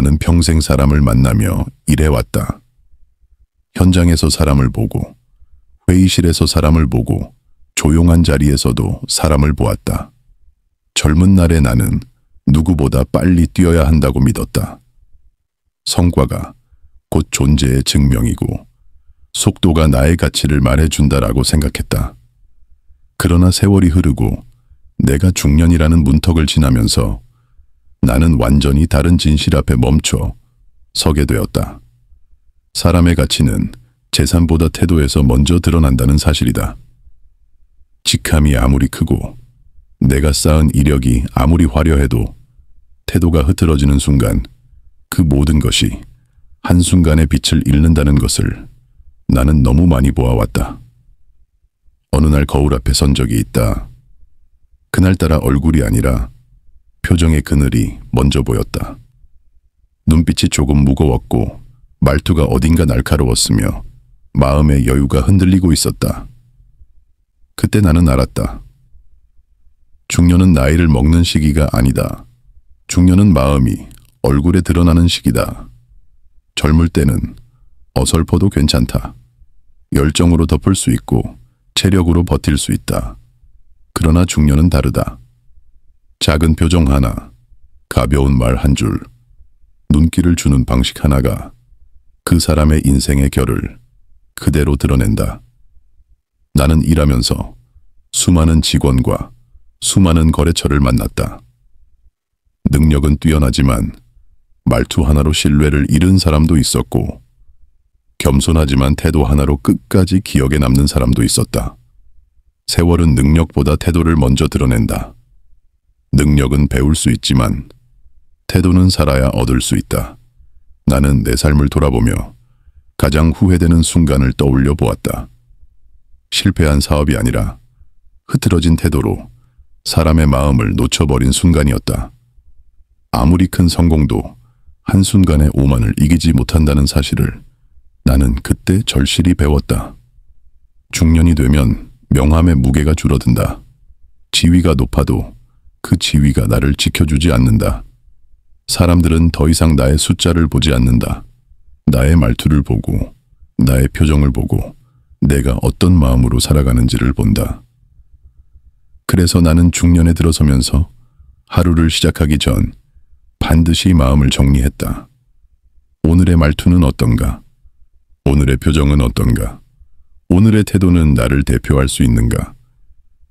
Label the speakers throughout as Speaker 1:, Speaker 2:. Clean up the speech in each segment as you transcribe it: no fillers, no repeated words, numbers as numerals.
Speaker 1: 나는 평생 사람을 만나며 일해왔다. 현장에서 사람을 보고, 회의실에서 사람을 보고, 조용한 자리에서도 사람을 보았다. 젊은 날의 나는 누구보다 빨리 뛰어야 한다고 믿었다. 성과가 곧 존재의 증명이고 속도가 나의 가치를 말해준다라고 생각했다. 그러나 세월이 흐르고 내가 중년이라는 문턱을 지나면서 나는 완전히 다른 진실 앞에 멈춰 서게 되었다. 사람의 가치는 재산보다 태도에서 먼저 드러난다는 사실이다. 직함이 아무리 크고 내가 쌓은 이력이 아무리 화려해도 태도가 흐트러지는 순간 그 모든 것이 한순간의 빛을 잃는다는 것을 나는 너무 많이 보아왔다. 어느 날 거울 앞에 선 적이 있다. 그날따라 얼굴이 아니라 표정의 그늘이 먼저 보였다. 눈빛이 조금 무거웠고 말투가 어딘가 날카로웠으며 마음의 여유가 흔들리고 있었다. 그때 나는 알았다. 중년은 나이를 먹는 시기가 아니다. 중년은 마음이 얼굴에 드러나는 시기다. 젊을 때는 어설퍼도 괜찮다. 열정으로 덮을 수 있고 체력으로 버틸 수 있다. 그러나 중년은 다르다. 작은 표정 하나, 가벼운 말 한 줄, 눈길을 주는 방식 하나가 그 사람의 인생의 결을 그대로 드러낸다. 나는 일하면서 수많은 직원과 수많은 거래처를 만났다. 능력은 뛰어나지만 말투 하나로 신뢰를 잃은 사람도 있었고 겸손하지만 태도 하나로 끝까지 기억에 남는 사람도 있었다. 세월은 능력보다 태도를 먼저 드러낸다. 능력은 배울 수 있지만 태도는 살아야 얻을 수 있다. 나는 내 삶을 돌아보며 가장 후회되는 순간을 떠올려 보았다. 실패한 사업이 아니라 흐트러진 태도로 사람의 마음을 놓쳐버린 순간이었다. 아무리 큰 성공도 한순간에 오만을 이기지 못한다는 사실을 나는 그때 절실히 배웠다. 중년이 되면 명함의 무게가 줄어든다. 지위가 높아도 그 지위가 나를 지켜주지 않는다. 사람들은 더 이상 나의 숫자를 보지 않는다. 나의 말투를 보고, 나의 표정을 보고, 내가 어떤 마음으로 살아가는지를 본다. 그래서 나는 중년에 들어서면서 하루를 시작하기 전 반드시 마음을 정리했다. 오늘의 말투는 어떤가? 오늘의 표정은 어떤가? 오늘의 태도는 나를 대표할 수 있는가?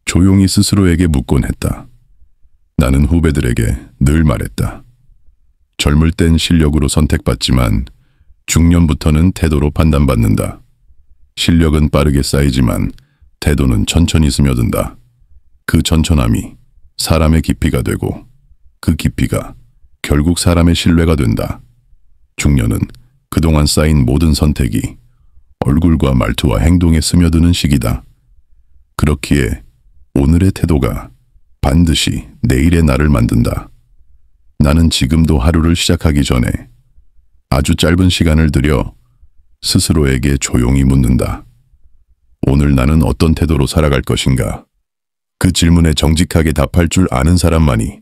Speaker 1: 조용히 스스로에게 묻곤 했다. 나는 후배들에게 늘 말했다. 젊을 땐 실력으로 선택받지만 중년부터는 태도로 판단받는다. 실력은 빠르게 쌓이지만 태도는 천천히 스며든다. 그 천천함이 사람의 깊이가 되고 그 깊이가 결국 사람의 신뢰가 된다. 중년은 그동안 쌓인 모든 선택이 얼굴과 말투와 행동에 스며드는 시기다. 그렇기에 오늘의 태도가 반드시 내일의 나를 만든다. 나는 지금도 하루를 시작하기 전에 아주 짧은 시간을 들여 스스로에게 조용히 묻는다. 오늘 나는 어떤 태도로 살아갈 것인가? 그 질문에 정직하게 답할 줄 아는 사람만이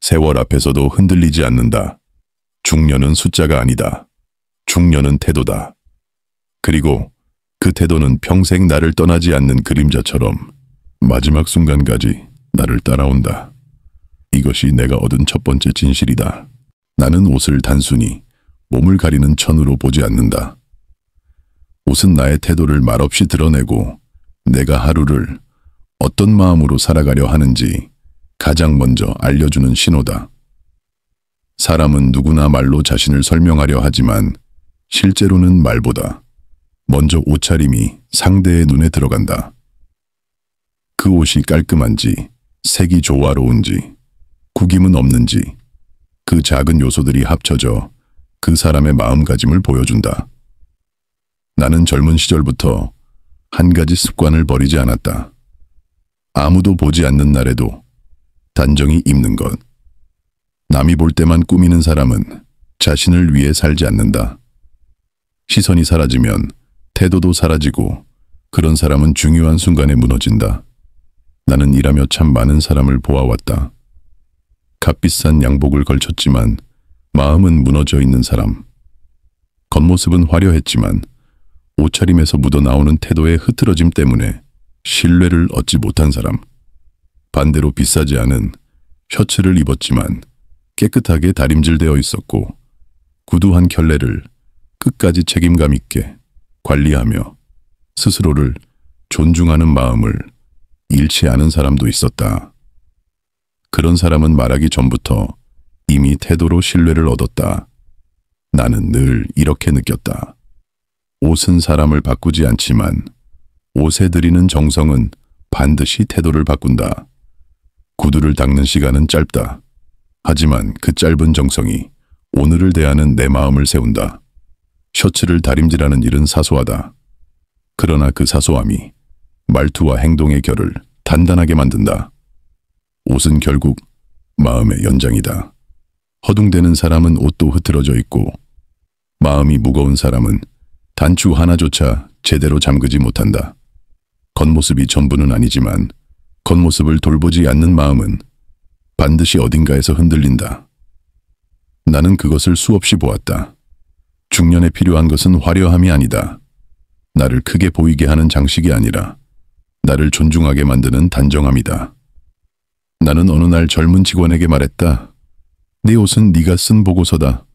Speaker 1: 세월 앞에서도 흔들리지 않는다. 중년은 숫자가 아니다. 중년은 태도다. 그리고 그 태도는 평생 나를 떠나지 않는 그림자처럼 마지막 순간까지 나를 따라온다. 이것이 내가 얻은 첫 번째 진실이다. 나는 옷을 단순히 몸을 가리는 천으로 보지 않는다. 옷은 나의 태도를 말없이 드러내고 내가 하루를 어떤 마음으로 살아가려 하는지 가장 먼저 알려주는 신호다. 사람은 누구나 말로 자신을 설명하려 하지만 실제로는 말보다 먼저 옷차림이 상대의 눈에 들어간다. 그 옷이 깔끔한지, 색이 조화로운지, 구김은 없는지 그 작은 요소들이 합쳐져 그 사람의 마음가짐을 보여준다. 나는 젊은 시절부터 한 가지 습관을 버리지 않았다. 아무도 보지 않는 날에도 단정히 입는 것. 남이 볼 때만 꾸미는 사람은 자신을 위해 살지 않는다. 시선이 사라지면 태도도 사라지고 그런 사람은 중요한 순간에 무너진다. 나는 일하며 참 많은 사람을 보아왔다. 값비싼 양복을 걸쳤지만 마음은 무너져 있는 사람. 겉모습은 화려했지만 옷차림에서 묻어나오는 태도의 흐트러짐 때문에 신뢰를 얻지 못한 사람. 반대로 비싸지 않은 셔츠를 입었지만 깨끗하게 다림질되어 있었고 구두 한 켤레를 끝까지 책임감 있게 관리하며 스스로를 존중하는 마음을 잃지 않은 사람도 있었다. 그런 사람은 말하기 전부터 이미 태도로 신뢰를 얻었다. 나는 늘 이렇게 느꼈다. 옷은 사람을 바꾸지 않지만 옷에 들이는 정성은 반드시 태도를 바꾼다. 구두를 닦는 시간은 짧다. 하지만 그 짧은 정성이 오늘을 대하는 내 마음을 세운다. 셔츠를 다림질하는 일은 사소하다. 그러나 그 사소함이 말투와 행동의 결을 단단하게 만든다. 옷은 결국 마음의 연장이다. 허둥대는 사람은 옷도 흐트러져 있고 마음이 무거운 사람은 단추 하나조차 제대로 잠그지 못한다. 겉모습이 전부는 아니지만 겉모습을 돌보지 않는 마음은 반드시 어딘가에서 흔들린다. 나는 그것을 수없이 보았다. 중년에 필요한 것은 화려함이 아니다. 나를 크게 보이게 하는 장식이 아니라 나를 존중하게 만드는 단정함이다. 나는 어느 날 젊은 직원에게 말했다. 네 옷은 네가 쓴 보고서다.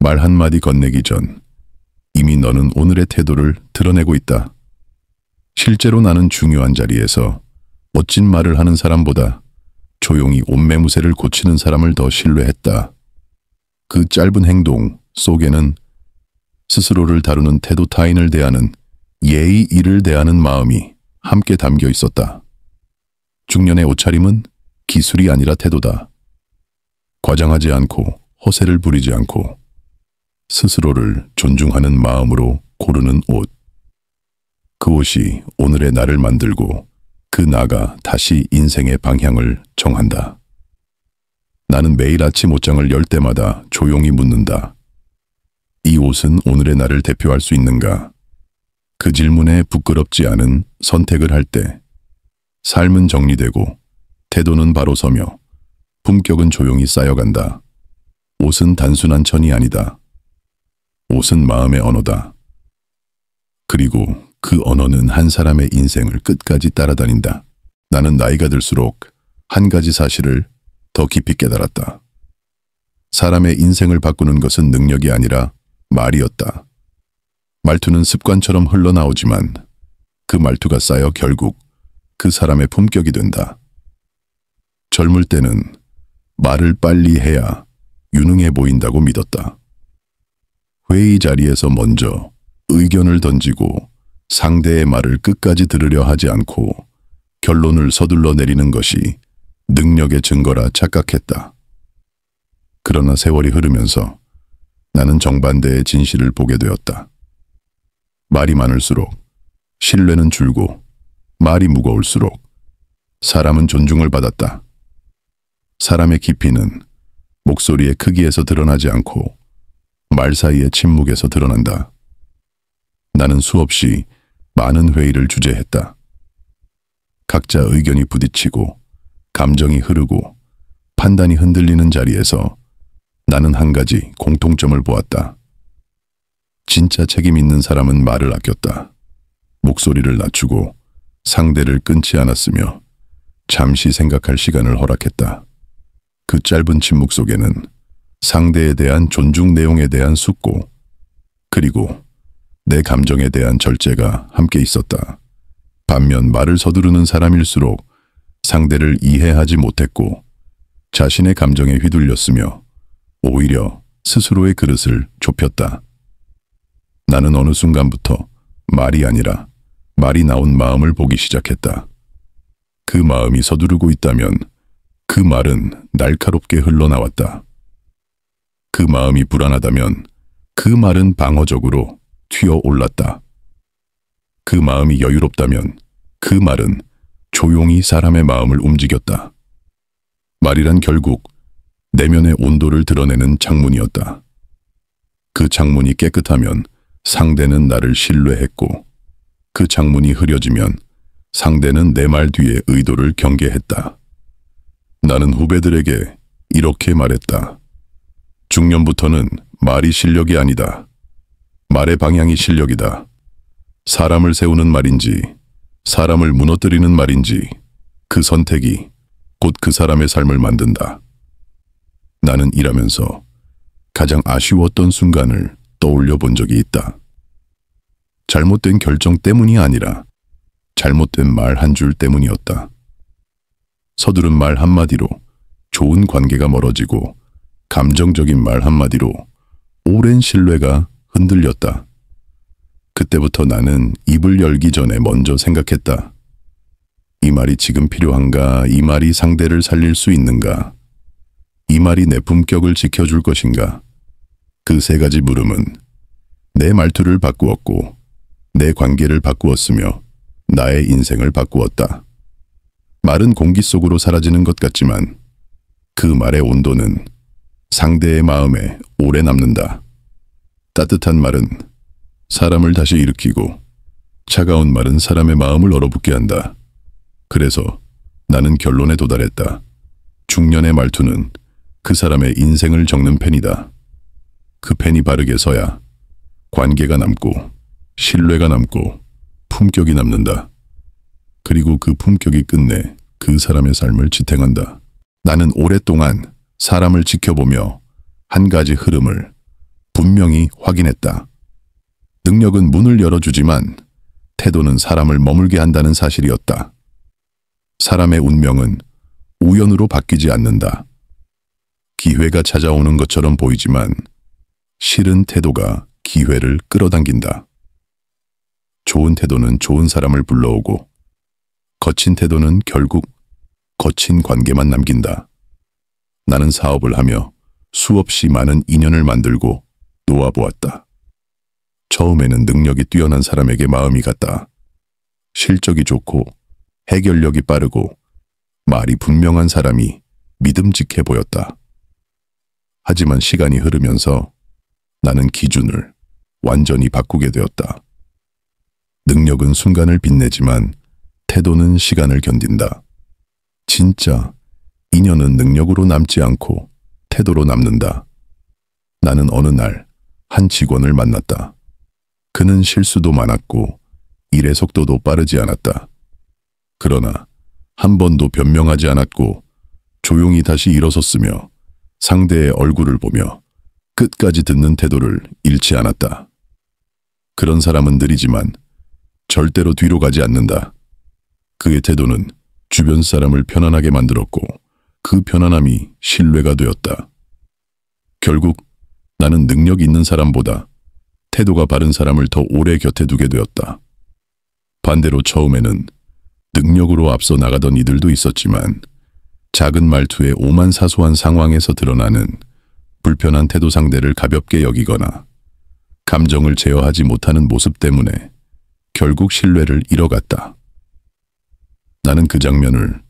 Speaker 1: 말 한마디 건네기 전 이미 너는 오늘의 태도를 드러내고 있다. 실제로 나는 중요한 자리에서 멋진 말을 하는 사람보다 조용히 옷매무새를 고치는 사람을 더 신뢰했다. 그 짧은 행동 속에는 스스로를 다루는 태도, 타인을 대하는 예의, 일을 대하는 마음이 함께 담겨 있었다. 중년의 옷차림은 기술이 아니라 태도다. 과장하지 않고 허세를 부리지 않고 스스로를 존중하는 마음으로 고르는 옷. 그 옷이 오늘의 나를 만들고 그 나가 다시 인생의 방향을 정한다. 나는 매일 아침 옷장을 열 때마다 조용히 묻는다. 이 옷은 오늘의 나를 대표할 수 있는가? 그 질문에 부끄럽지 않은 선택을 할 때 삶은 정리되고 태도는 바로 서며 품격은 조용히 쌓여간다. 옷은 단순한 천이 아니다. 옷은 마음의 언어다. 그리고 그 언어는 한 사람의 인생을 끝까지 따라다닌다. 나는 나이가 들수록 한 가지 사실을 더 깊이 깨달았다. 사람의 인생을 바꾸는 것은 능력이 아니라 말이었다. 말투는 습관처럼 흘러나오지만 그 말투가 쌓여 결국 그 사람의 품격이 된다. 젊을 때는 말을 빨리 해야 유능해 보인다고 믿었다. 회의 자리에서 먼저 의견을 던지고 상대의 말을 끝까지 들으려 하지 않고 결론을 서둘러 내리는 것이 능력의 증거라 착각했다. 그러나 세월이 흐르면서 나는 정반대의 진실을 보게 되었다. 말이 많을수록 신뢰는 줄고 말이 무거울수록 사람은 존중을 받았다. 사람의 깊이는 목소리의 크기에서 드러나지 않고 말 사이의 침묵에서 드러난다. 나는 수없이 많은 회의를 주재했다. 각자 의견이 부딪히고 감정이 흐르고 판단이 흔들리는 자리에서 나는 한 가지 공통점을 보았다. 진짜 책임 있는 사람은 말을 아꼈다. 목소리를 낮추고 상대를 끊지 않았으며 잠시 생각할 시간을 허락했다. 그 짧은 침묵 속에는 상대에 대한 존중, 내용에 대한 숙고, 그리고 내 감정에 대한 절제가 함께 있었다. 반면 말을 서두르는 사람일수록 상대를 이해하지 못했고 자신의 감정에 휘둘렸으며 오히려 스스로의 그릇을 좁혔다. 나는 어느 순간부터 말이 아니라 말이 나온 마음을 보기 시작했다. 그 마음이 서두르고 있다면 그 말은 날카롭게 흘러나왔다. 그 마음이 불안하다면 그 말은 방어적으로 튀어올랐다. 그 마음이 여유롭다면 그 말은 조용히 사람의 마음을 움직였다. 말이란 결국 내면의 온도를 드러내는 창문이었다. 그 창문이 깨끗하면 상대는 나를 신뢰했고 그 창문이 흐려지면 상대는 내 말 뒤에 의도를 경계했다. 나는 후배들에게 이렇게 말했다. 중년부터는 말이 실력이 아니다. 말의 방향이 실력이다. 사람을 세우는 말인지, 사람을 무너뜨리는 말인지, 그 선택이 곧 그 사람의 삶을 만든다. 나는 일하면서 가장 아쉬웠던 순간을 떠올려 본 적이 있다. 잘못된 결정 때문이 아니라 잘못된 말 한 줄 때문이었다. 서두른 말 한마디로 좋은 관계가 멀어지고 감정적인 말 한마디로 오랜 신뢰가 흔들렸다. 그때부터 나는 입을 열기 전에 먼저 생각했다. 이 말이 지금 필요한가? 이 말이 상대를 살릴 수 있는가? 이 말이 내 품격을 지켜줄 것인가? 그 세 가지 물음은 내 말투를 바꾸었고 내 관계를 바꾸었으며 나의 인생을 바꾸었다. 말은 공기 속으로 사라지는 것 같지만 그 말의 온도는 상대의 마음에 오래 남는다. 따뜻한 말은 사람을 다시 일으키고 차가운 말은 사람의 마음을 얼어붙게 한다. 그래서 나는 결론에 도달했다. 중년의 말투는 그 사람의 인생을 적는 펜이다. 그 펜이 바르게 서야 관계가 남고 신뢰가 남고 품격이 남는다. 그리고 그 품격이 끝내 그 사람의 삶을 지탱한다. 나는 오랫동안 사람을 지켜보며 한 가지 흐름을 분명히 확인했다. 능력은 문을 열어주지만 태도는 사람을 머물게 한다는 사실이었다. 사람의 운명은 우연으로 바뀌지 않는다. 기회가 찾아오는 것처럼 보이지만 실은 태도가 기회를 끌어당긴다. 좋은 태도는 좋은 사람을 불러오고 거친 태도는 결국 거친 관계만 남긴다. 나는 사업을 하며 수없이 많은 인연을 만들고 놓아보았다. 처음에는 능력이 뛰어난 사람에게 마음이 갔다. 실적이 좋고 해결력이 빠르고 말이 분명한 사람이 믿음직해 보였다. 하지만 시간이 흐르면서 나는 기준을 완전히 바꾸게 되었다. 능력은 순간을 빛내지만 태도는 시간을 견딘다. 진짜 인연은 능력으로 남지 않고 태도로 남는다. 나는 어느 날 한 직원을 만났다. 그는 실수도 많았고 일의 속도도 빠르지 않았다. 그러나 한 번도 변명하지 않았고 조용히 다시 일어섰으며 상대의 얼굴을 보며 끝까지 듣는 태도를 잃지 않았다. 그런 사람은 느리지만 절대로 뒤로 가지 않는다. 그의 태도는 주변 사람을 편안하게 만들었고 그 편안함이 신뢰가 되었다. 결국 나는 능력 있는 사람보다 태도가 바른 사람을 더 오래 곁에 두게 되었다. 반대로 처음에는 능력으로 앞서 나가던 이들도 있었지만 작은 말투에 오만 사소한 상황에서 드러나는 불편한 태도 상대를 가볍게 여기거나 감정을 제어하지 못하는 모습 때문에 결국 신뢰를 잃어갔다. 나는 그 장면을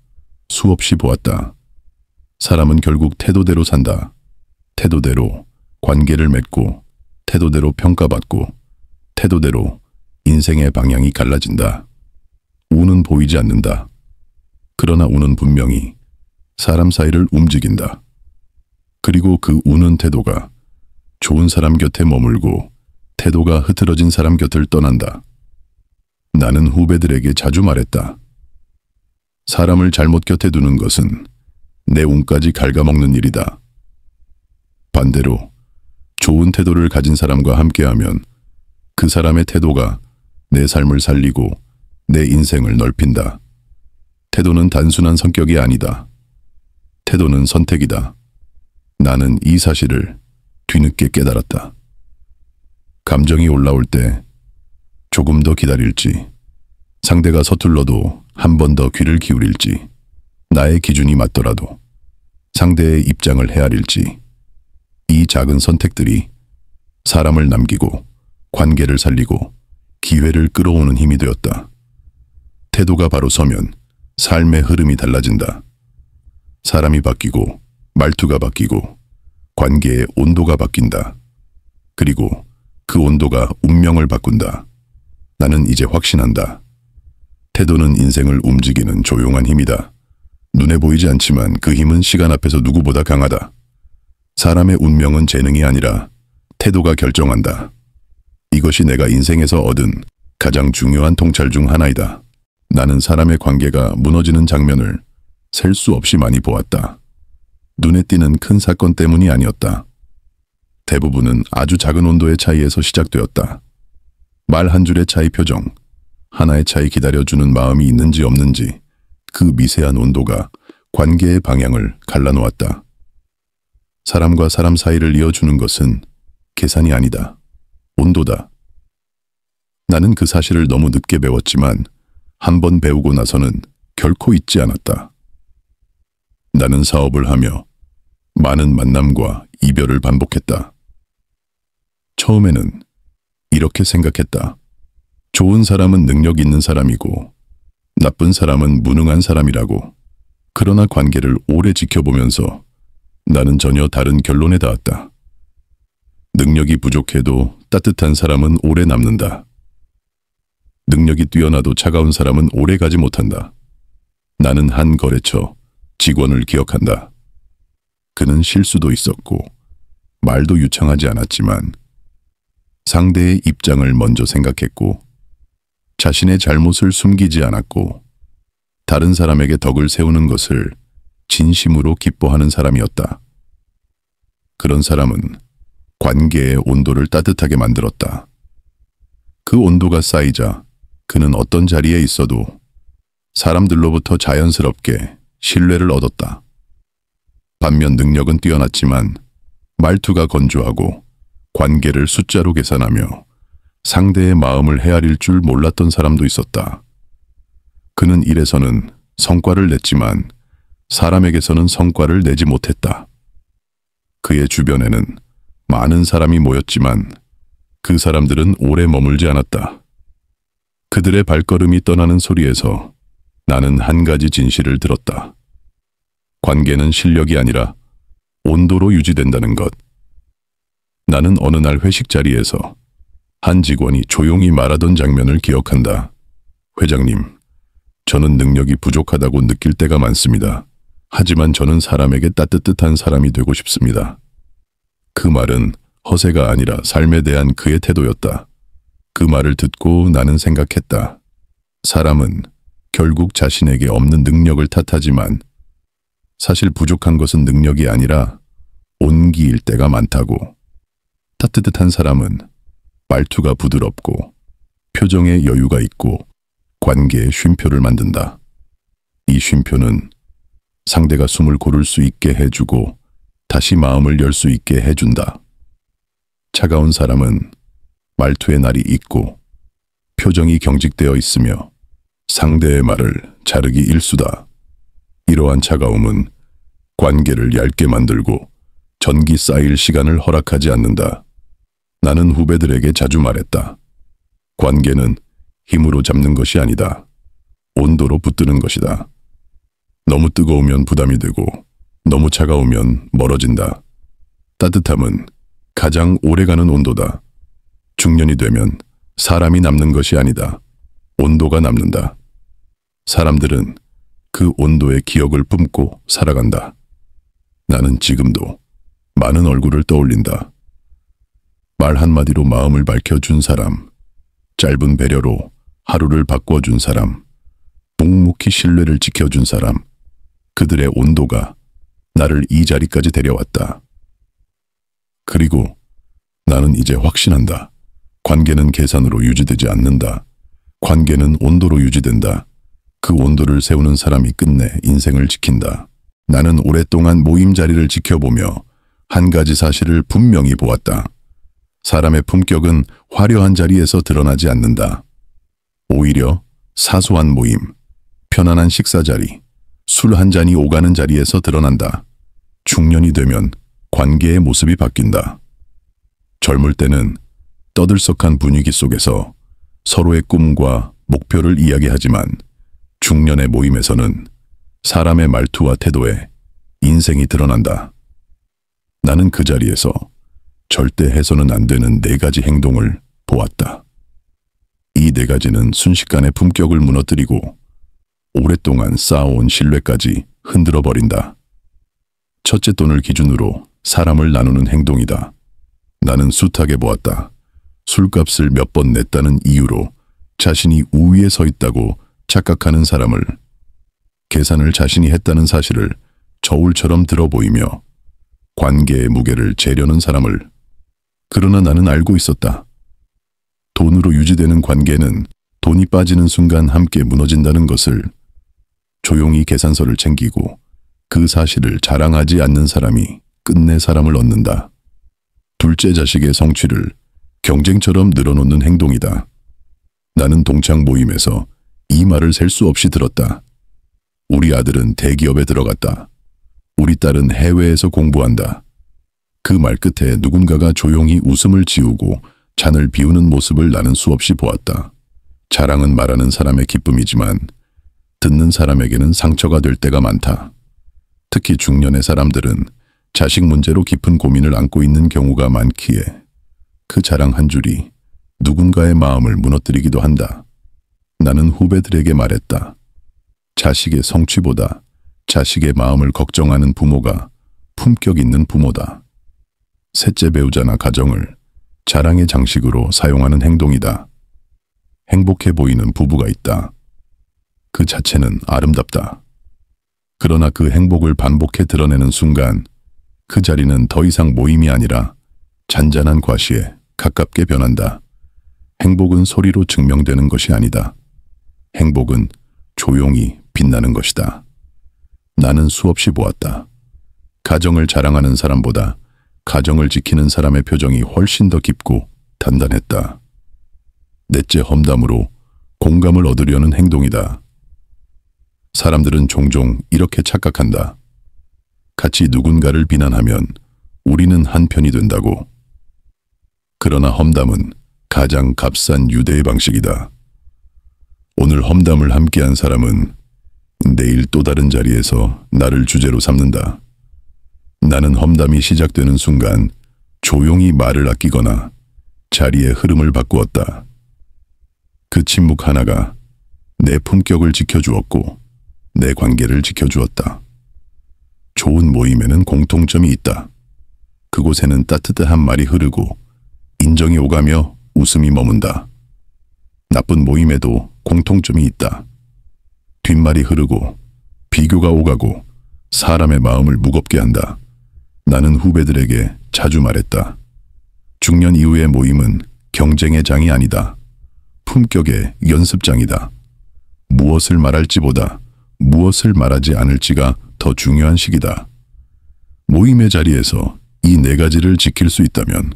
Speaker 1: 수없이 보았다. 사람은 결국 태도대로 산다. 태도대로 관계를 맺고 태도대로 평가받고 태도대로 인생의 방향이 갈라진다. 운은 보이지 않는다. 그러나 운은 분명히 사람 사이를 움직인다. 그리고 그 우는 태도가 좋은 사람 곁에 머물고 태도가 흐트러진 사람 곁을 떠난다. 나는 후배들에게 자주 말했다. 사람을 잘못 곁에 두는 것은 내 운까지 갉아먹는 일이다. 반대로 좋은 태도를 가진 사람과 함께하면 그 사람의 태도가 내 삶을 살리고 내 인생을 넓힌다. 태도는 단순한 성격이 아니다. 태도는 선택이다. 나는 이 사실을 뒤늦게 깨달았다. 감정이 올라올 때 조금 더 기다릴지, 상대가 서툴러도 한 번 더 귀를 기울일지, 나의 기준이 맞더라도 상대의 입장을 헤아릴지, 이 작은 선택들이 사람을 남기고 관계를 살리고 기회를 끌어오는 힘이 되었다. 태도가 바로 서면 삶의 흐름이 달라진다. 사람이 바뀌고 말투가 바뀌고 관계의 온도가 바뀐다. 그리고 그 온도가 운명을 바꾼다. 나는 이제 확신한다. 태도는 인생을 움직이는 조용한 힘이다. 눈에 보이지 않지만 그 힘은 시간 앞에서 누구보다 강하다. 사람의 운명은 재능이 아니라 태도가 결정한다. 이것이 내가 인생에서 얻은 가장 중요한 통찰 중 하나이다. 나는 사람의 관계가 무너지는 장면을 셀 수 없이 많이 보았다. 눈에 띄는 큰 사건 때문이 아니었다. 대부분은 아주 작은 온도의 차이에서 시작되었다. 말 한 줄의 차이 표정, 하나의 차이 기다려주는 마음이 있는지 없는지 그 미세한 온도가 관계의 방향을 갈라놓았다. 사람과 사람 사이를 이어주는 것은 계산이 아니다. 온도다. 나는 그 사실을 너무 늦게 배웠지만 한 번 배우고 나서는 결코 잊지 않았다. 나는 사업을 하며 많은 만남과 이별을 반복했다. 처음에는 이렇게 생각했다. 좋은 사람은 능력 있는 사람이고 나쁜 사람은 무능한 사람이라고. 그러나 관계를 오래 지켜보면서 나는 전혀 다른 결론에 닿았다. 능력이 부족해도 따뜻한 사람은 오래 남는다. 능력이 뛰어나도 차가운 사람은 오래 가지 못한다. 나는 한 거래처 직원을 기억한다. 그는 실수도 있었고 말도 유창하지 않았지만 상대의 입장을 먼저 생각했고 자신의 잘못을 숨기지 않았고 다른 사람에게 덕을 세우는 것을 진심으로 기뻐하는 사람이었다. 그런 사람은 관계의 온도를 따뜻하게 만들었다. 그 온도가 쌓이자 그는 어떤 자리에 있어도 사람들로부터 자연스럽게 신뢰를 얻었다. 반면 능력은 뛰어났지만 말투가 건조하고 관계를 숫자로 계산하며 상대의 마음을 헤아릴 줄 몰랐던 사람도 있었다. 그는 일에서는 성과를 냈지만 사람에게서는 성과를 내지 못했다. 그의 주변에는 많은 사람이 모였지만 그 사람들은 오래 머물지 않았다. 그들의 발걸음이 떠나는 소리에서 나는 한 가지 진실을 들었다. 관계는 실력이 아니라 온도로 유지된다는 것. 나는 어느 날 회식 자리에서 한 직원이 조용히 말하던 장면을 기억한다. 회장님, 저는 능력이 부족하다고 느낄 때가 많습니다. 하지만 저는 사람에게 따뜻한 사람이 되고 싶습니다. 그 말은 허세가 아니라 삶에 대한 그의 태도였다. 그 말을 듣고 나는 생각했다. 사람은 결국 자신에게 없는 능력을 탓하지만 사실 부족한 것은 능력이 아니라 온기일 때가 많다고. 따뜻한 사람은 말투가 부드럽고 표정에 여유가 있고 관계에 쉼표를 만든다. 이 쉼표는 상대가 숨을 고를 수 있게 해주고 다시 마음을 열 수 있게 해준다. 차가운 사람은 말투에 날이 있고 표정이 경직되어 있으며 상대의 말을 자르기 일수다. 이러한 차가움은 관계를 얇게 만들고 전기 쌓일 시간을 허락하지 않는다. 나는 후배들에게 자주 말했다. 관계는 힘으로 잡는 것이 아니다. 온도로 붙드는 것이다. 너무 뜨거우면 부담이 되고 너무 차가우면 멀어진다. 따뜻함은 가장 오래가는 온도다. 중년이 되면 사람이 남는 것이 아니다. 온도가 남는다. 사람들은 그 온도의 기억을 품고 살아간다. 나는 지금도 많은 얼굴을 떠올린다. 말 한마디로 마음을 밝혀준 사람, 짧은 배려로 하루를 바꿔준 사람, 묵묵히 신뢰를 지켜준 사람, 그들의 온도가 나를 이 자리까지 데려왔다. 그리고 나는 이제 확신한다. 관계는 계산으로 유지되지 않는다. 관계는 온도로 유지된다. 그 온도를 세우는 사람이 끝내 인생을 지킨다. 나는 오랫동안 모임 자리를 지켜보며 한 가지 사실을 분명히 보았다. 사람의 품격은 화려한 자리에서 드러나지 않는다. 오히려 사소한 모임, 편안한 식사 자리, 술 한 잔이 오가는 자리에서 드러난다. 중년이 되면 관계의 모습이 바뀐다. 젊을 때는 떠들썩한 분위기 속에서 서로의 꿈과 목표를 이야기하지만 중년의 모임에서는 사람의 말투와 태도에 인생이 드러난다. 나는 그 자리에서 절대 해서는 안 되는 4가지 행동을 보았다. 이 4가지는 순식간에 품격을 무너뜨리고 오랫동안 쌓아온 신뢰까지 흔들어 버린다. 첫째, 돈을 기준으로 사람을 나누는 행동이다. 나는 숱하게 보았다. 술값을 몇 번 냈다는 이유로 자신이 우위에 서 있다고 착각하는 사람을, 계산을 자신이 했다는 사실을 저울처럼 들어 보이며 관계의 무게를 재려는 사람을. 그러나 나는 알고 있었다. 돈으로 유지되는 관계는 돈이 빠지는 순간 함께 무너진다는 것을. 조용히 계산서를 챙기고 그 사실을 자랑하지 않는 사람이 끝내 사람을 얻는다. 둘째 자식의 성취를 경쟁처럼 늘어놓는 행동이다. 나는 동창 모임에서 이 말을 셀 수 없이 들었다. 우리 아들은 대기업에 들어갔다. 우리 딸은 해외에서 공부한다. 그 말 끝에 누군가가 조용히 웃음을 지우고 잔을 비우는 모습을 나는 수없이 보았다. 자랑은 말하는 사람의 기쁨이지만 듣는 사람에게는 상처가 될 때가 많다. 특히 중년의 사람들은 자식 문제로 깊은 고민을 안고 있는 경우가 많기에 그 자랑 한 줄이 누군가의 마음을 무너뜨리기도 한다. 나는 후배들에게 말했다. 자식의 성취보다 자식의 마음을 걱정하는 부모가 품격 있는 부모다. 셋째 배우자나 가정을 자랑의 장식으로 사용하는 행동이다. 행복해 보이는 부부가 있다. 그 자체는 아름답다. 그러나 그 행복을 반복해 드러내는 순간 그 자리는 더 이상 모임이 아니라 잔잔한 과시에 가깝게 변한다. 행복은 소리로 증명되는 것이 아니다. 행복은 조용히 빛나는 것이다. 나는 수없이 보았다. 가정을 자랑하는 사람보다 가정을 지키는 사람의 표정이 훨씬 더 깊고 단단했다. 넷째 험담으로 공감을 얻으려는 행동이다. 사람들은 종종 이렇게 착각한다. 같이 누군가를 비난하면 우리는 한편이 된다고. 그러나 험담은 가장 값싼 유대의 방식이다. 오늘 험담을 함께한 사람은 내일 또 다른 자리에서 나를 주제로 삼는다. 나는 험담이 시작되는 순간 조용히 말을 아끼거나 자리의 흐름을 바꾸었다. 그 침묵 하나가 내 품격을 지켜주었고 내 관계를 지켜주었다. 좋은 모임에는 공통점이 있다. 그곳에는 따뜻한 말이 흐르고 인정이 오가며 웃음이 머문다. 나쁜 모임에도 공통점이 있다. 뒷말이 흐르고 비교가 오가고 사람의 마음을 무겁게 한다. 나는 후배들에게 자주 말했다. 중년 이후의 모임은 경쟁의 장이 아니다. 품격의 연습장이다. 무엇을 말할지보다 무엇을 말하지 않을지가 더 중요한 시기다. 모임의 자리에서 이 네 가지를 지킬 수 있다면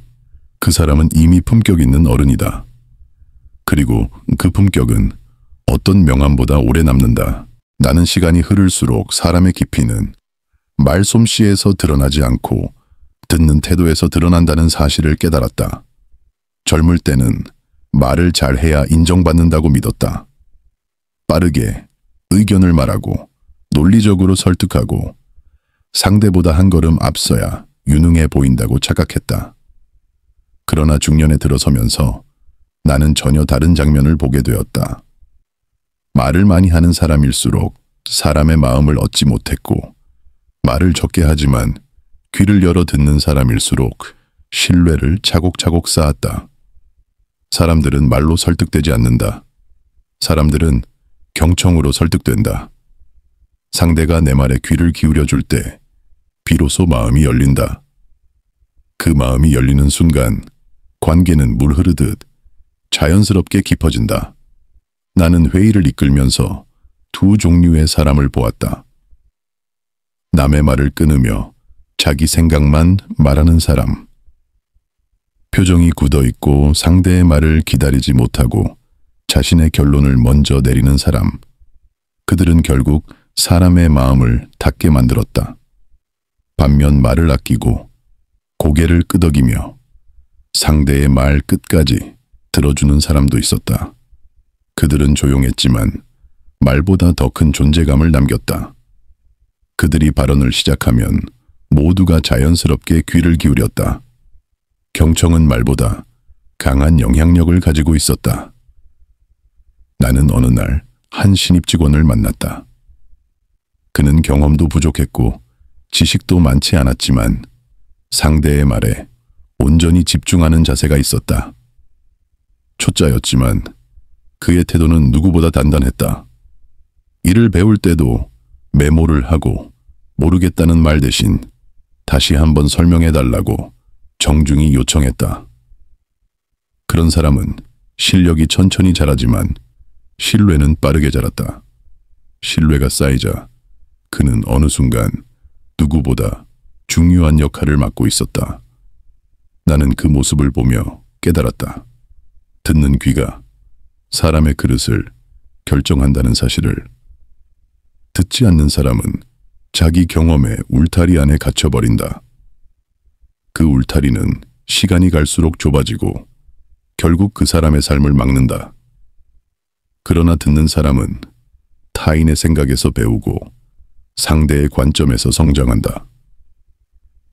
Speaker 1: 그 사람은 이미 품격 있는 어른이다. 그리고 그 품격은 어떤 명함보다 오래 남는다. 나는 시간이 흐를수록 사람의 깊이는 말솜씨에서 드러나지 않고 듣는 태도에서 드러난다는 사실을 깨달았다. 젊을 때는 말을 잘해야 인정받는다고 믿었다. 빠르게 의견을 말하고 논리적으로 설득하고 상대보다 한 걸음 앞서야 유능해 보인다고 착각했다. 그러나 중년에 들어서면서 나는 전혀 다른 장면을 보게 되었다. 말을 많이 하는 사람일수록 사람의 마음을 얻지 못했고 말을 적게 하지만 귀를 열어 듣는 사람일수록 신뢰를 차곡차곡 쌓았다. 사람들은 말로 설득되지 않는다. 사람들은 경청으로 설득된다. 상대가 내 말에 귀를 기울여 줄 때 비로소 마음이 열린다. 그 마음이 열리는 순간 관계는 물 흐르듯 자연스럽게 깊어진다. 나는 회의를 이끌면서 두 종류의 사람을 보았다. 남의 말을 끊으며 자기 생각만 말하는 사람. 표정이 굳어있고 상대의 말을 기다리지 못하고 자신의 결론을 먼저 내리는 사람. 그들은 결국 사람의 마음을 닫게 만들었다. 반면 말을 아끼고 고개를 끄덕이며 상대의 말 끝까지 들어주는 사람도 있었다. 그들은 조용했지만 말보다 더 큰 존재감을 남겼다. 그들이 발언을 시작하면 모두가 자연스럽게 귀를 기울였다. 경청은 말보다 강한 영향력을 가지고 있었다. 나는 어느 날 한 신입 직원을 만났다. 그는 경험도 부족했고 지식도 많지 않았지만 상대의 말에 온전히 집중하는 자세가 있었다. 초짜였지만 그의 태도는 누구보다 단단했다. 일을 배울 때도 메모를 하고 모르겠다는 말 대신 다시 한번 설명해달라고 정중히 요청했다. 그런 사람은 실력이 천천히 자라지만 신뢰는 빠르게 자랐다. 신뢰가 쌓이자 그는 어느 순간 누구보다 중요한 역할을 맡고 있었다. 나는 그 모습을 보며 깨달았다. 듣는 귀가 사람의 그릇을 결정한다는 사실을. 듣지 않는 사람은 자기 경험의 울타리 안에 갇혀버린다. 그 울타리는 시간이 갈수록 좁아지고 결국 그 사람의 삶을 막는다. 그러나 듣는 사람은 타인의 생각에서 배우고 상대의 관점에서 성장한다.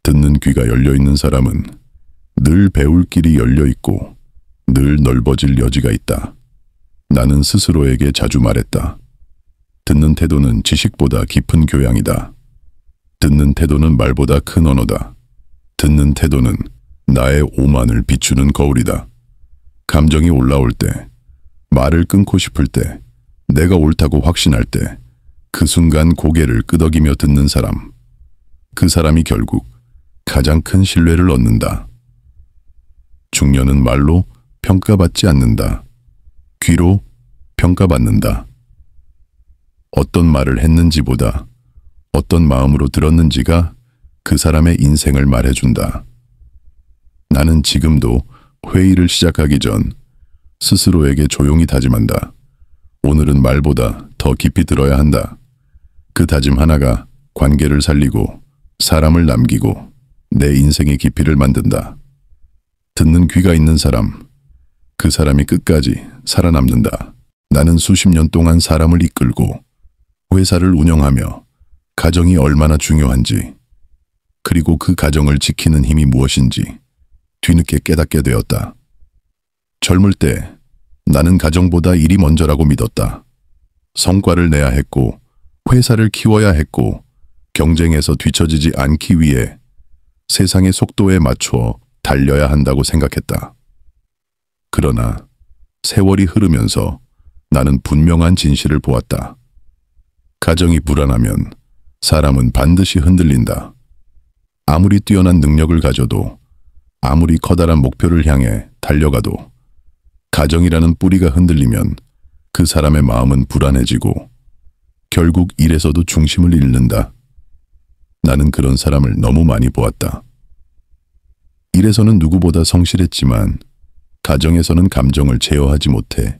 Speaker 1: 듣는 귀가 열려있는 사람은 늘 배울 길이 열려있고 늘 넓어질 여지가 있다. 나는 스스로에게 자주 말했다. 듣는 태도는 지식보다 깊은 교양이다. 듣는 태도는 말보다 큰 언어다. 듣는 태도는 나의 오만을 비추는 거울이다. 감정이 올라올 때, 말을 끊고 싶을 때, 내가 옳다고 확신할 때, 그 순간 고개를 끄덕이며 듣는 사람. 그 사람이 결국 가장 큰 신뢰를 얻는다. 중년은 말로 평가받지 않는다. 귀로 평가받는다. 어떤 말을 했는지보다 어떤 마음으로 들었는지가 그 사람의 인생을 말해준다. 나는 지금도 회의를 시작하기 전 스스로에게 조용히 다짐한다. 오늘은 말보다 더 깊이 들어야 한다. 그 다짐 하나가 관계를 살리고 사람을 남기고 내 인생의 깊이를 만든다. 듣는 귀가 있는 사람, 그 사람이 끝까지 살아남는다. 나는 수십 년 동안 사람을 이끌고 회사를 운영하며 가정이 얼마나 중요한지, 그리고 그 가정을 지키는 힘이 무엇인지 뒤늦게 깨닫게 되었다. 젊을 때 나는 가정보다 일이 먼저라고 믿었다. 성과를 내야 했고 회사를 키워야 했고 경쟁에서 뒤처지지 않기 위해 세상의 속도에 맞춰 달려야 한다고 생각했다. 그러나 세월이 흐르면서 나는 분명한 진실을 보았다. 가정이 불안하면 사람은 반드시 흔들린다. 아무리 뛰어난 능력을 가져도, 아무리 커다란 목표를 향해 달려가도 가정이라는 뿌리가 흔들리면 그 사람의 마음은 불안해지고 결국 일에서도 중심을 잃는다. 나는 그런 사람을 너무 많이 보았다. 일에서는 누구보다 성실했지만 가정에서는 감정을 제어하지 못해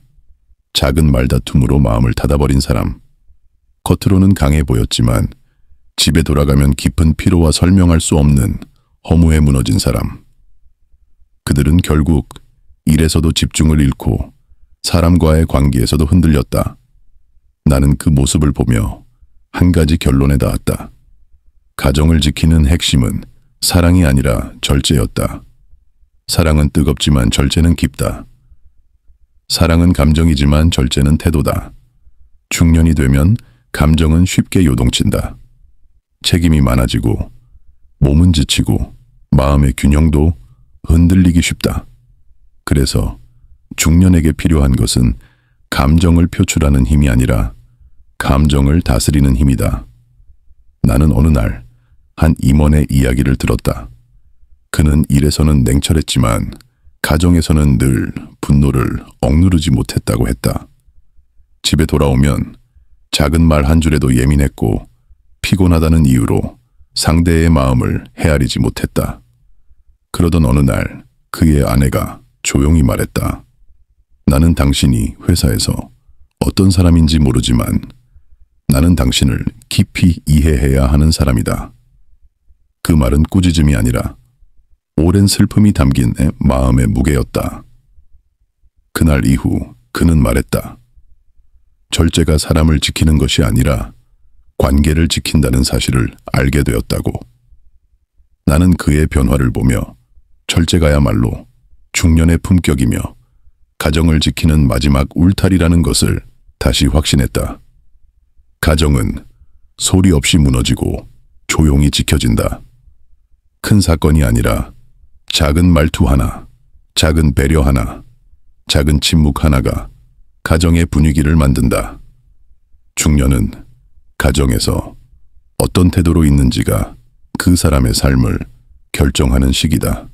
Speaker 1: 작은 말다툼으로 마음을 닫아버린 사람. 겉으로는 강해 보였지만 집에 돌아가면 깊은 피로와 설명할 수 없는 허무에 무너진 사람. 그들은 결국 일에서도 집중을 잃고 사람과의 관계에서도 흔들렸다. 나는 그 모습을 보며 한 가지 결론에 닿았다. 가정을 지키는 핵심은 사랑이 아니라 절제였다. 사랑은 뜨겁지만 절제는 깊다. 사랑은 감정이지만 절제는 태도다. 중년이 되면 감정은 쉽게 요동친다. 책임이 많아지고 몸은 지치고 마음의 균형도 흔들리기 쉽다. 그래서 중년에게 필요한 것은 감정을 표출하는 힘이 아니라 감정을 다스리는 힘이다. 나는 어느 날 한 임원의 이야기를 들었다. 그는 일에서는 냉철했지만 가정에서는 늘 분노를 억누르지 못했다고 했다. 집에 돌아오면 작은 말 한 줄에도 예민했고 피곤하다는 이유로 상대의 마음을 헤아리지 못했다. 그러던 어느 날 그의 아내가 조용히 말했다. 나는 당신이 회사에서 어떤 사람인지 모르지만 나는 당신을 깊이 이해해야 하는 사람이다. 그 말은 꾸짖음이 아니라 오랜 슬픔이 담긴 마음의 무게였다. 그날 이후 그는 말했다. 절제가 사람을 지키는 것이 아니라 관계를 지킨다는 사실을 알게 되었다고. 나는 그의 변화를 보며 절제가야말로 중년의 품격이며 가정을 지키는 마지막 울타리라는 것을 다시 확신했다. 가정은 소리 없이 무너지고 조용히 지켜진다. 큰 사건이 아니라 작은 말투 하나, 작은 배려 하나, 작은 침묵 하나가 가정의 분위기를 만든다. 중년은 가정에서 어떤 태도로 있는지가 그 사람의 삶을 결정하는 시기다.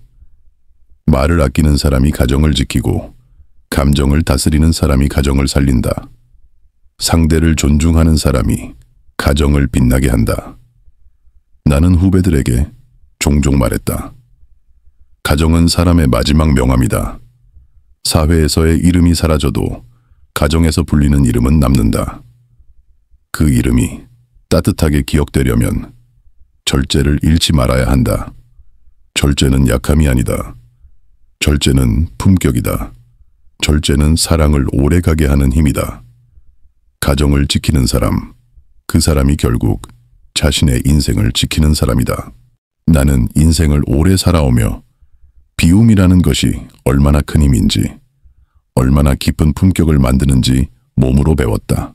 Speaker 1: 말을 아끼는 사람이 가정을 지키고 감정을 다스리는 사람이 가정을 살린다. 상대를 존중하는 사람이 가정을 빛나게 한다. 나는 후배들에게 종종 말했다. 가정은 사람의 마지막 명함이다. 사회에서의 이름이 사라져도 가정에서 불리는 이름은 남는다. 그 이름이 따뜻하게 기억되려면 절제를 잃지 말아야 한다. 절제는 약함이 아니다. 절제는 품격이다. 절제는 사랑을 오래가게 하는 힘이다. 가정을 지키는 사람, 그 사람이 결국 자신의 인생을 지키는 사람이다. 나는 인생을 오래 살아오며 비움이라는 것이 얼마나 큰 힘인지, 얼마나 깊은 품격을 만드는지 몸으로 배웠다.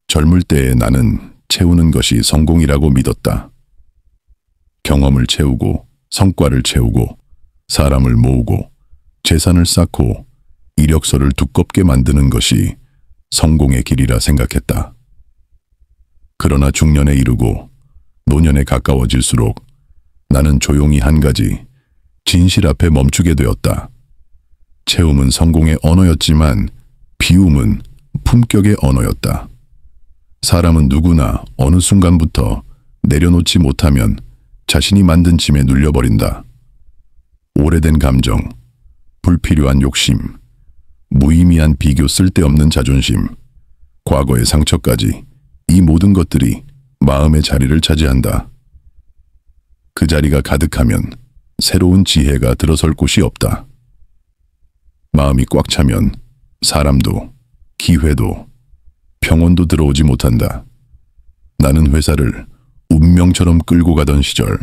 Speaker 1: 젊을 때에 나는 채우는 것이 성공이라고 믿었다. 경험을 채우고 성과를 채우고 사람을 모으고 재산을 쌓고 이력서를 두껍게 만드는 것이 성공의 길이라 생각했다. 그러나 중년에 이르고 노년에 가까워질수록 나는 조용히 한 가지 진실 앞에 멈추게 되었다. 채움은 성공의 언어였지만 비움은 품격의 언어였다. 사람은 누구나 어느 순간부터 내려놓지 못하면 자신이 만든 짐에 눌려버린다. 오래된 감정, 불필요한 욕심, 무의미한 비교, 쓸데없는 자존심, 과거의 상처까지 이 모든 것들이 마음의 자리를 차지한다. 그 자리가 가득하면 새로운 지혜가 들어설 곳이 없다. 마음이 꽉 차면 사람도, 기회도, 평온도 들어오지 못한다. 나는 회사를 운명처럼 끌고 가던 시절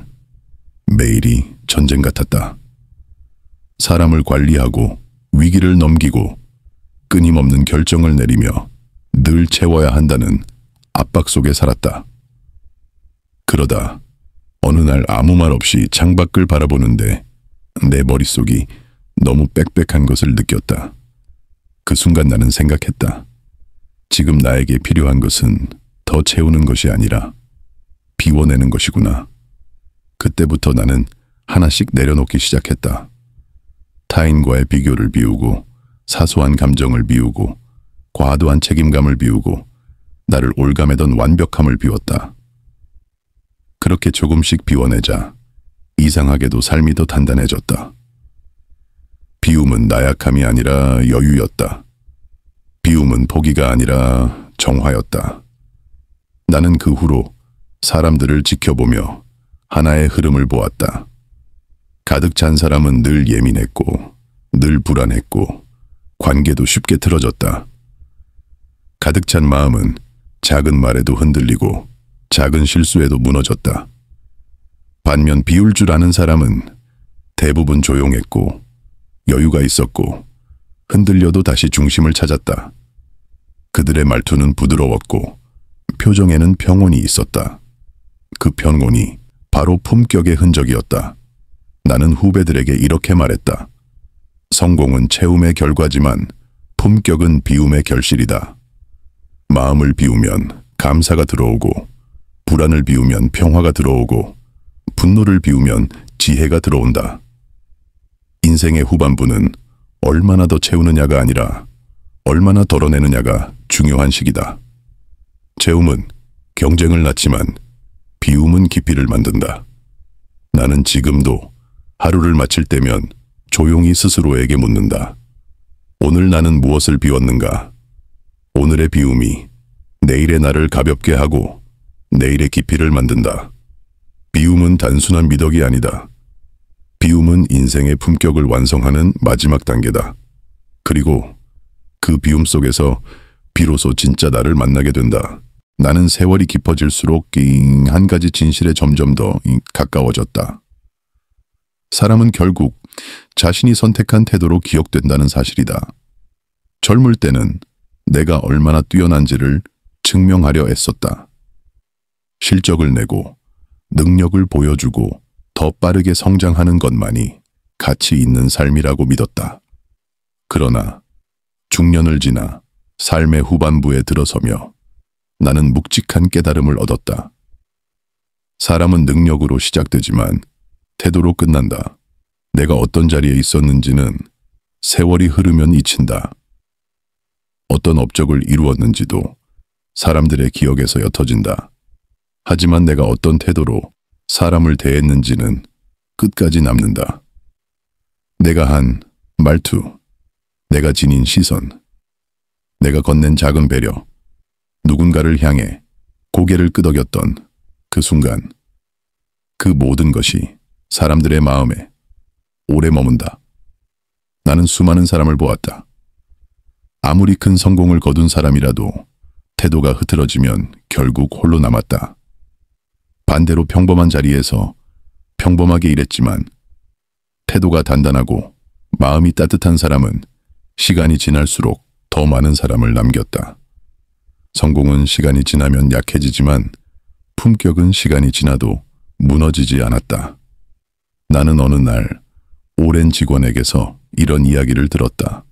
Speaker 1: 매일이 전쟁 같았다. 사람을 관리하고 위기를 넘기고 끊임없는 결정을 내리며 늘 채워야 한다는 압박 속에 살았다. 그러다 어느 날 아무 말 없이 창밖을 바라보는데 내 머릿속이 너무 빽빽한 것을 느꼈다. 그 순간 나는 생각했다. 지금 나에게 필요한 것은 더 채우는 것이 아니라 비워내는 것이구나. 그때부터 나는 하나씩 내려놓기 시작했다. 타인과의 비교를 비우고 사소한 감정을 비우고 과도한 책임감을 비우고 나를 올가매던 완벽함을 비웠다. 그렇게 조금씩 비워내자 이상하게도 삶이 더 단단해졌다. 비움은 나약함이 아니라 여유였다. 비움은 포기가 아니라 정화였다. 나는 그 후로 사람들을 지켜보며 하나의 흐름을 보았다. 가득 찬 사람은 늘 예민했고 늘 불안했고 관계도 쉽게 틀어졌다. 가득 찬 마음은 작은 말에도 흔들리고 작은 실수에도 무너졌다. 반면 비울 줄 아는 사람은 대부분 조용했고 여유가 있었고 흔들려도 다시 중심을 찾았다. 그들의 말투는 부드러웠고 표정에는 평온이 있었다. 그 평온이 바로 품격의 흔적이었다. 나는 후배들에게 이렇게 말했다. 성공은 채움의 결과지만 품격은 비움의 결실이다. 마음을 비우면 감사가 들어오고 불안을 비우면 평화가 들어오고 분노를 비우면 지혜가 들어온다. 인생의 후반부는 얼마나 더 채우느냐가 아니라 얼마나 덜어내느냐가 중요한 시기다. 채움은 경쟁을 낳지만 비움은 깊이를 만든다. 나는 지금도 하루를 마칠 때면 조용히 스스로에게 묻는다. 오늘 나는 무엇을 비웠는가? 오늘의 비움이 내일의 나를 가볍게 하고 내일의 깊이를 만든다. 비움은 단순한 미덕이 아니다. 비움은 인생의 품격을 완성하는 마지막 단계다. 그리고 그 비움 속에서 비로소 진짜 나를 만나게 된다. 나는 세월이 깊어질수록 한 가지 진실에 점점 더 가까워졌다. 사람은 결국 자신이 선택한 태도로 기억된다는 사실이다. 젊을 때는 내가 얼마나 뛰어난지를 증명하려 애썼다. 실적을 내고 능력을 보여주고 더 빠르게 성장하는 것만이 가치 있는 삶이라고 믿었다. 그러나 중년을 지나 삶의 후반부에 들어서며 나는 묵직한 깨달음을 얻었다. 사람은 능력으로 시작되지만 태도로 끝난다. 내가 어떤 자리에 있었는지는 세월이 흐르면 잊힌다. 어떤 업적을 이루었는지도 사람들의 기억에서 옅어진다. 하지만 내가 어떤 태도로 사람을 대했는지는 끝까지 남는다. 내가 한 말투, 내가 지닌 시선, 내가 건넨 작은 배려, 누군가를 향해 고개를 끄덕였던 그 순간, 그 모든 것이 사람들의 마음에 오래 머문다. 나는 수많은 사람을 보았다. 아무리 큰 성공을 거둔 사람이라도 태도가 흐트러지면 결국 홀로 남았다. 반대로 평범한 자리에서 평범하게 일했지만 태도가 단단하고 마음이 따뜻한 사람은 시간이 지날수록 더 많은 사람을 남겼다. 성공은 시간이 지나면 약해지지만 품격은 시간이 지나도 무너지지 않았다. 나는 어느 날 오랜 직원에게서 이런 이야기를 들었다.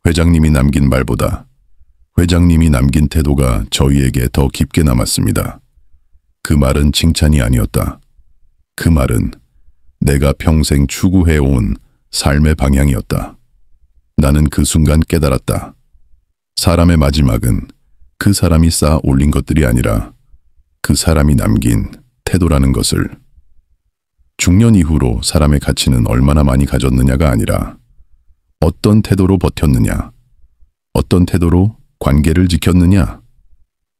Speaker 1: 회장님이 남긴 말보다 회장님이 남긴 태도가 저희에게 더 깊게 남았습니다. 그 말은 칭찬이 아니었다. 그 말은 내가 평생 추구해온 삶의 방향이었다. 나는 그 순간 깨달았다. 사람의 마지막은 그 사람이 쌓아 올린 것들이 아니라 그 사람이 남긴 태도라는 것을. 중년 이후로 사람의 가치는 얼마나 많이 가졌느냐가 아니라 어떤 태도로 버텼느냐, 어떤 태도로 관계를 지켰느냐,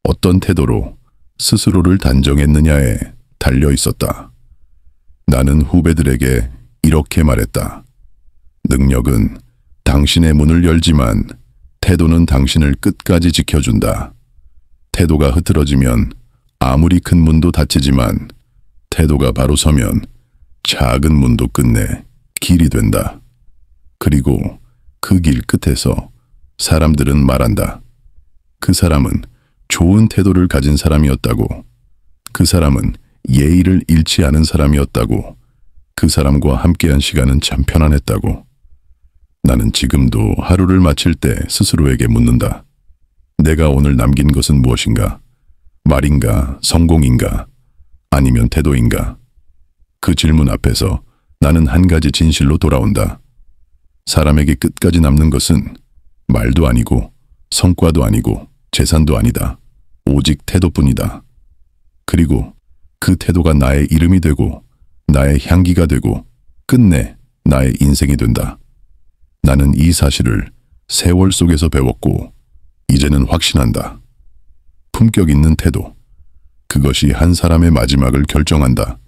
Speaker 1: 어떤 태도로 스스로를 단정했느냐에 달려 있었다. 나는 후배들에게 이렇게 말했다. 능력은 당신의 문을 열지만 태도는 당신을 끝까지 지켜준다. 태도가 흐트러지면 아무리 큰 문도 닫히지만 태도가 바로 서면 작은 문도 끝내 길이 된다. 그리고 그 길 끝에서 사람들은 말한다. 그 사람은 좋은 태도를 가진 사람이었다고. 그 사람은 예의를 잃지 않은 사람이었다고. 그 사람과 함께한 시간은 참 편안했다고. 나는 지금도 하루를 마칠 때 스스로에게 묻는다. 내가 오늘 남긴 것은 무엇인가? 말인가? 성공인가? 아니면 태도인가? 그 질문 앞에서 나는 한 가지 진실로 돌아온다. 사람에게 끝까지 남는 것은 말도 아니고 성과도 아니고 재산도 아니다. 오직 태도뿐이다. 그리고 그 태도가 나의 이름이 되고 나의 향기가 되고 끝내 나의 인생이 된다. 나는 이 사실을 세월 속에서 배웠고 이제는 확신한다. 품격 있는 태도. 그것이 한 사람의 마지막을 결정한다.